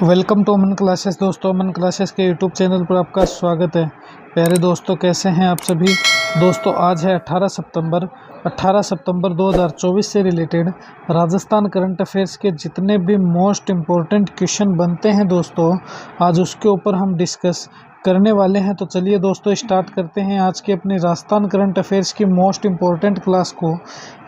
Welcome to Aman classes. दोस्तों, Aman classes के YouTube channel पर आपका स्वागत है। प्यारे दोस्तों, कैसे हैं आप सभी। दोस्तों, आज है 18 सितंबर 2024 से रिलेटेड राजस्थान करंट अफेयर्स के जितने भी मोस्ट इम्पोर्टेंट क्वेश्चन बनते हैं दोस्तों, आज उसके ऊपर हम डिस्कस करने वाले हैं। तो चलिए दोस्तों, स्टार्ट करते हैं आज की अपनी राजस्थान करंट अफेयर्स की मोस्ट इम्पोर्टेंट क्लास को।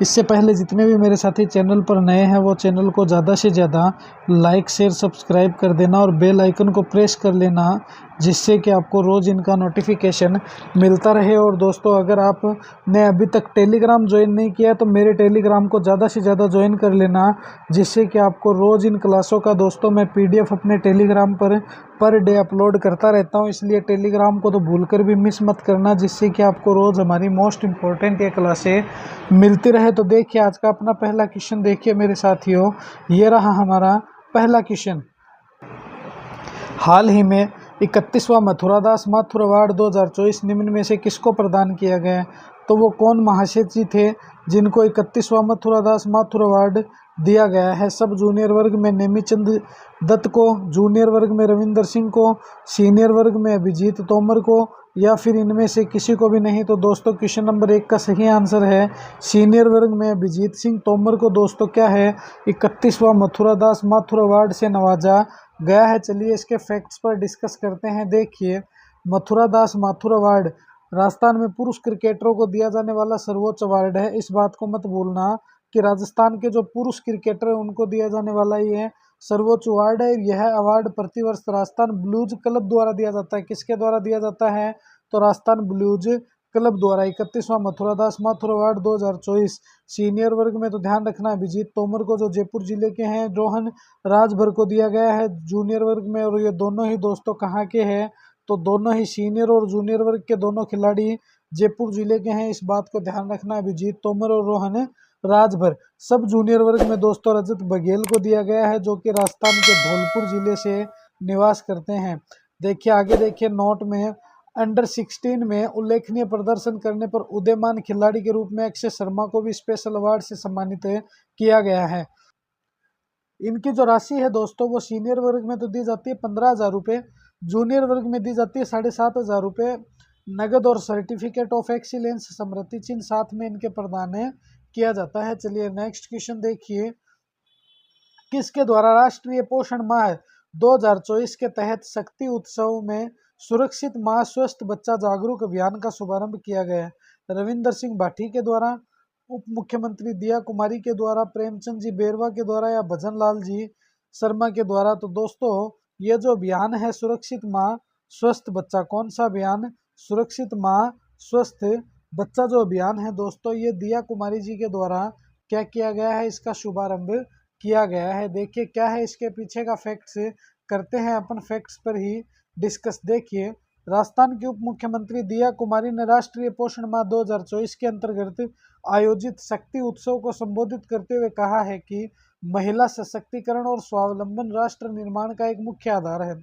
इससे पहले जितने भी मेरे साथी चैनल पर नए हैं वो चैनल को ज़्यादा से ज़्यादा लाइक शेयर सब्सक्राइब कर देना और बेल आइकन को प्रेस कर लेना, जिससे कि आपको रोज़ इनका नोटिफिकेशन मिलता रहे। और दोस्तों, अगर आपने अभी तक टेलीग्राम ज्वाइन नहीं किया तो मेरे टेलीग्राम को ज़्यादा से ज़्यादा ज्वाइन कर लेना, जिससे कि आपको रोज़ इन क्लासों का दोस्तों मैं पीडीएफ अपने टेलीग्राम पर डे अपलोड करता रहता हूं। इसलिए टेलीग्राम को तो भूलकर भी मिस मत करना, जिससे कि आपको रोज़ हमारी मोस्ट इम्पोर्टेंट ये क्लासें मिलती रहे। तो देखिए, आज का अपना पहला क्वेश्चन देखिए मेरे साथियों, ये रहा हमारा पहला क्वेश्चन। हाल ही में 31वां मथुरादास माथुर अवार्ड 2024 निम्न में से किसको प्रदान किया गया है। तो वो कौन महाशय जी थे जिनको 31वां मथुरादास माथुर अवार्ड दिया गया है। सब जूनियर वर्ग में नेमीचंद दत्त को, जूनियर वर्ग में रविंदर सिंह को, सीनियर वर्ग में अभिजीत तोमर को, या फिर इनमें से किसी को भी नहीं। तो दोस्तों, क्वेश्चन नंबर 1 का सही आंसर है सीनियर वर्ग में अभिजीत सिंह तोमर को दोस्तों क्या है 31वां मथुरादास माथुर अवार्ड से नवाजा गया है। चलिए इसके फैक्ट्स पर डिस्कस करते हैं। देखिए, मथुरादास माथुर अवार्ड राजस्थान में पुरुष क्रिकेटरों को दिया जाने वाला सर्वोच्च अवार्ड है। इस बात को मत भूलना कि राजस्थान के जो पुरुष क्रिकेटर हैं उनको दिया जाने वाला ये सर्वोच्च अवार्ड है। यह अवार्ड प्रतिवर्ष राजस्थान ब्लूज क्लब द्वारा दिया जाता है। किसके द्वारा दिया जाता है? तो राजस्थान ब्लूज क्लब द्वारा। 31वां मथुरादास माथुर अवार्ड 2024 सीनियर वर्ग में तो ध्यान रखना अभिजीत तोमर को, जो जयपुर जिले के हैं, रोहन राजभर को दिया गया है जूनियर वर्ग में। और ये दोनों ही दोस्तों कहाँ के हैं? तो दोनों ही सीनियर और जूनियर वर्ग के दोनों खिलाड़ी जयपुर जिले के हैं। इस बात को ध्यान रखना, अभिजीत तोमर और रोहन राजभर। सब जूनियर वर्ग में दोस्तों रजत बघेल को दिया गया है, जो कि राजस्थान के धौलपुर जिले से निवास करते हैं। देखिए आगे, देखिए नोट में अंडर 16 में उल्लेखनीय प्रदर्शन करने पर उदीयमान खिलाड़ी के रूप में अक्षय शर्मा को भी स्पेशल अवार्ड से सम्मानित किया गया है। इनकी जो राशि है दोस्तों वो सीनियर वर्ग में तो दी जाती है 15,000 रुपये, जूनियर वर्ग में दी जाती है 7,500 रुपये नगद और सर्टिफिकेट ऑफ एक्सीलेंस स्मृति चिन्ह साथ में इनके प्रदान किया जाता है। चलिए नेक्स्ट क्वेश्चन देखिए, किसके द्वारा राष्ट्रीय पोषण माह 2024 के तहत शक्ति उत्सव में सुरक्षित माँ स्वस्थ बच्चा जागरूक अभियान का शुभारंभ किया गया है। रविंदर सिंह भाटी के द्वारा, उप मुख्यमंत्री दिया कुमारी के द्वारा, प्रेमचंद जी बेरवा के द्वारा, या भजन लाल जी शर्मा के द्वारा। तो दोस्तों, ये जो अभियान है सुरक्षित माँ स्वस्थ बच्चा, कौन सा अभियान? सुरक्षित माँ स्वस्थ बच्चा जो अभियान है दोस्तों, ये दिया कुमारी जी के द्वारा क्या किया गया है, इसका शुभारंभ किया गया है। देखिए क्या है इसके पीछे का फैक्ट्स करते हैं अपन, फैक्ट्स पर ही डिस्कस। देखिए, राजस्थान की उप मुख्यमंत्री दिया कुमारी ने राष्ट्रीय पोषण माह 2024 के अंतर्गत आयोजित शक्ति उत्सव को संबोधित करते हुए कहा है कि महिला सशक्तिकरण और स्वावलंबन राष्ट्र निर्माण का एक मुख्य आधार है।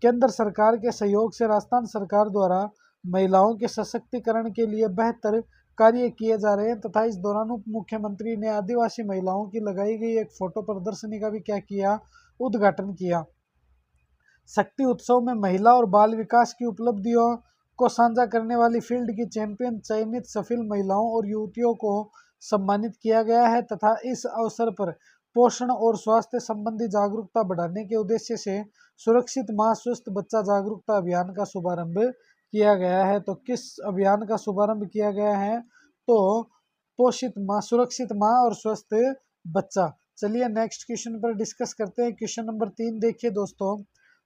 केंद्र सरकार के सहयोग से राजस्थान सरकार द्वारा महिलाओं के सशक्तिकरण के लिए बेहतर कार्य किए जा रहे हैं। तथा इस दौरान उप मुख्यमंत्री ने आदिवासी महिलाओं की लगाई गई एक फोटो प्रदर्शनी का भी क्या किया? उद्घाटन किया। शक्ति उत्सव में महिला और बाल विकास की उपलब्धियों को साझा करने वाली फील्ड की चैंपियन चयनित सफल महिलाओं और युवतियों को सम्मानित किया गया है। तथा इस अवसर पर पोषण और स्वास्थ्य संबंधी जागरूकता बढ़ाने के उद्देश्य से सुरक्षित माँ स्वस्थ बच्चा जागरूकता अभियान का शुभारंभ किया गया है। तो किस अभियान का शुभारंभ किया गया है? तो पोषित माँ, सुरक्षित माँ और स्वस्थ बच्चा। चलिए नेक्स्ट क्वेश्चन पर डिस्कस करते हैं। क्वेश्चन नंबर 3 देखिए दोस्तों,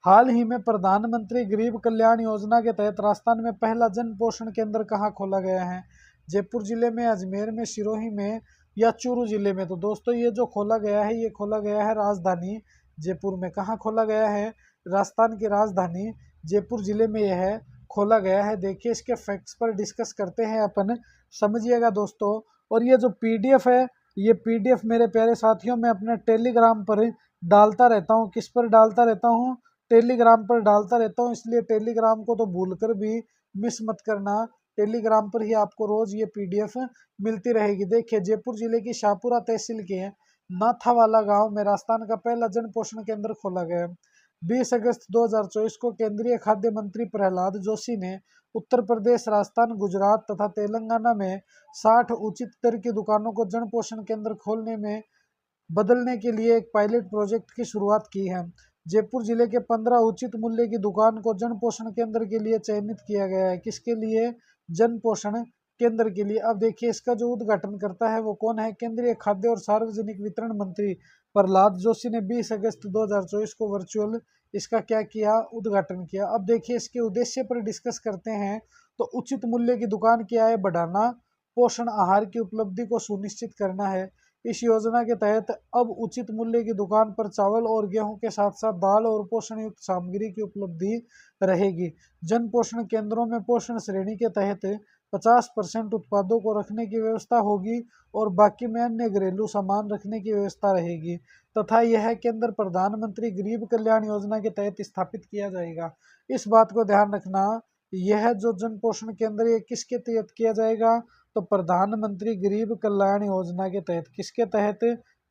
हाल ही में प्रधानमंत्री गरीब कल्याण योजना के तहत राजस्थान में पहला जन पोषण केंद्र कहाँ खोला गया है? जयपुर जिले में, अजमेर में, सिरोही में, या चूरू जिले में? तो दोस्तों, ये जो खोला गया है ये खोला गया है राजधानी जयपुर में। कहाँ खोला गया है? राजस्थान की राजधानी जयपुर जिले में यह खोला गया है। देखिए इसके फैक्ट्स पर डिस्कस करते हैं अपन, समझिएगा दोस्तों। और ये जो पीडीएफ है, ये पीडीएफ मेरे प्यारे साथियों मैं अपने टेलीग्राम पर डालता रहता हूँ। किस पर डालता रहता हूँ? टेलीग्राम पर डालता रहता हूँ। इसलिए टेलीग्राम को तो भूलकर भी मिस मत करना, टेलीग्राम पर ही आपको रोज ये पीडीएफ मिलती रहेगी। देखिए, जयपुर जिले की शाहपुरा तहसील के नाथावाला गांव में राजस्थान का पहला जन पोषण केंद्र खोला गया। 20 अगस्त 2024 को केंद्रीय खाद्य मंत्री प्रहलाद जोशी ने उत्तर प्रदेश, राजस्थान, गुजरात तथा तेलंगाना में 60 उचित दर की दुकानों को जन पोषण केंद्र खोलने में बदलने के लिए एक पायलट प्रोजेक्ट की शुरुआत की है। जयपुर जिले के 15 उचित मूल्य की दुकान को जन पोषण केंद्र के लिए चयनित किया गया है। किसके लिए? जन पोषण केंद्र के लिए। अब देखिए इसका जो उद्घाटन करता है वो कौन है? केंद्रीय खाद्य और सार्वजनिक वितरण मंत्री प्रहलाद जोशी ने 20 अगस्त 2024 को वर्चुअल इसका क्या किया? उद्घाटन किया। अब देखिए इसके उद्देश्य पर डिस्कस करते हैं। तो उचित मूल्य की दुकान क्या है? बढ़ाना, पोषण आहार की उपलब्धि को सुनिश्चित करना है। इस योजना के तहत अब उचित मूल्य की दुकान पर चावल और गेहूं के साथ साथ दाल और पोषण युक्त सामग्री की उपलब्धि रहेगी। जन पोषण केंद्रों में पोषण श्रेणी के तहत 50% उत्पादों को रखने की व्यवस्था होगी और बाकी में अन्य घरेलू सामान रखने की व्यवस्था रहेगी तथा यह केंद्र प्रधानमंत्री गरीब कल्याण योजना के तहत स्थापित किया जाएगा। इस बात को ध्यान रखना, यह जो जन पोषण केंद्र ये किसके तहत किया जाएगा? तो प्रधानमंत्री गरीब कल्याण योजना के तहत। किसके तहत?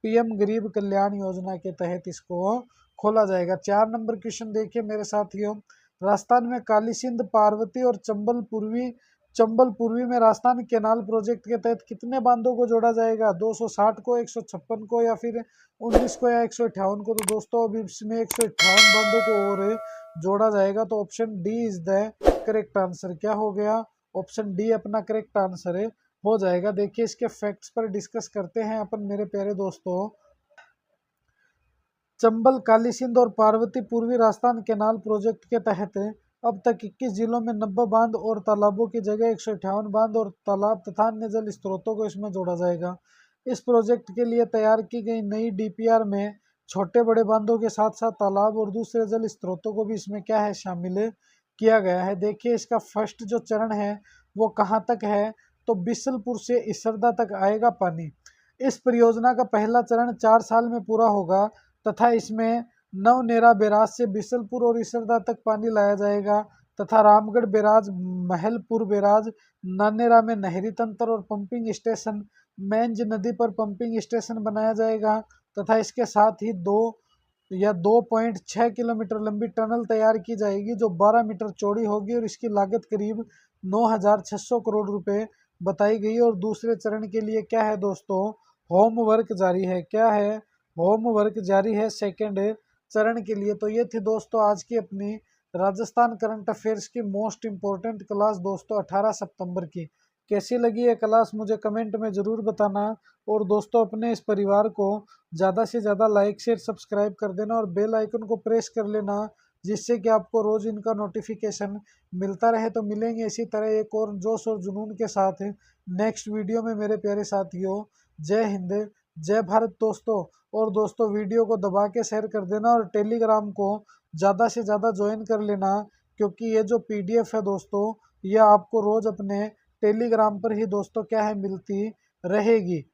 पीएम गरीब कल्याण योजना के तहत इसको खोला जाएगा। 4 नंबर क्वेश्चन देखिए मेरे साथियों। राजस्थान में काली सिंध, पार्वती और चंबल पूर्वी में राजस्थान केनाल प्रोजेक्ट के तहत कितने बांधों को जोड़ा जाएगा? 260 को, 156 को या फिर 19 को या 158 को? तो दोस्तों अभी इसमें 158 बांधों को और जोड़ा जाएगा। तो option D is the correct answer. क्या हो गया? ऑप्शन डी अपना करेक्ट आंसर हो जाएगा। देखिए इसके फैक्ट्स पर डिस्कस करते हैं अपन मेरे प्यारे दोस्तों। चंबल, काली सिंध और पार्वती पूर्वी राजस्थान केनाल प्रोजेक्ट के तहत अब तक 21 जिलों में 90 बांध और तालाबों की जगह 158 बांध और तालाब तथा अन्य जल स्रोतों को इसमें जोड़ा जाएगा। इस प्रोजेक्ट के लिए तैयार की गई नई डीपीआर में छोटे बड़े बांधों के साथ साथ तालाब और दूसरे जल स्रोतों को भी इसमें क्या है? शामिल किया गया है। देखिए इसका फर्स्ट जो चरण है वो कहाँ तक है? तो बिसलपुर से इसरदा तक आएगा पानी। इस परियोजना का पहला चरण 4 साल में पूरा होगा तथा इसमें नवनेरा बैराज से बिसलपुर और इसरदा तक पानी लाया जाएगा तथा रामगढ़ बैराज, महलपुर बैराज, नानेरा में नहरी तंत्र और पंपिंग स्टेशन, मेंज नदी पर पंपिंग स्टेशन बनाया जाएगा तथा इसके साथ ही 2.6 किलोमीटर लंबी टनल तैयार की जाएगी जो 12 मीटर चौड़ी होगी और इसकी लागत करीब 9,600 करोड़ रुपए बताई गई। और दूसरे चरण के लिए क्या है दोस्तों? होमवर्क जारी है। क्या है? होमवर्क जारी है सेकेंड चरण के लिए। तो ये थी दोस्तों आज की अपनी राजस्थान करंट अफेयर्स की मोस्ट इम्पोर्टेंट क्लास दोस्तों 18 सितंबर की। कैसी लगी ये क्लास मुझे कमेंट में ज़रूर बताना और दोस्तों अपने इस परिवार को ज़्यादा से ज़्यादा लाइक शेयर सब्सक्राइब कर देना और बेल आइकन को प्रेस कर लेना जिससे कि आपको रोज़ इनका नोटिफिकेशन मिलता रहे। तो मिलेंगे इसी तरह एक और जोश और जुनून के साथ नेक्स्ट वीडियो में मेरे प्यारे साथियों। जय हिंद, जय भारत दोस्तों। और दोस्तों वीडियो को दबा के शेयर कर देना और टेलीग्राम को ज़्यादा से ज़्यादा ज्वाइन कर लेना क्योंकि ये जो पीडीएफ है दोस्तों ये आपको रोज़ अपने टेलीग्राम पर ही दोस्तों क्या है? मिलती रहेगी।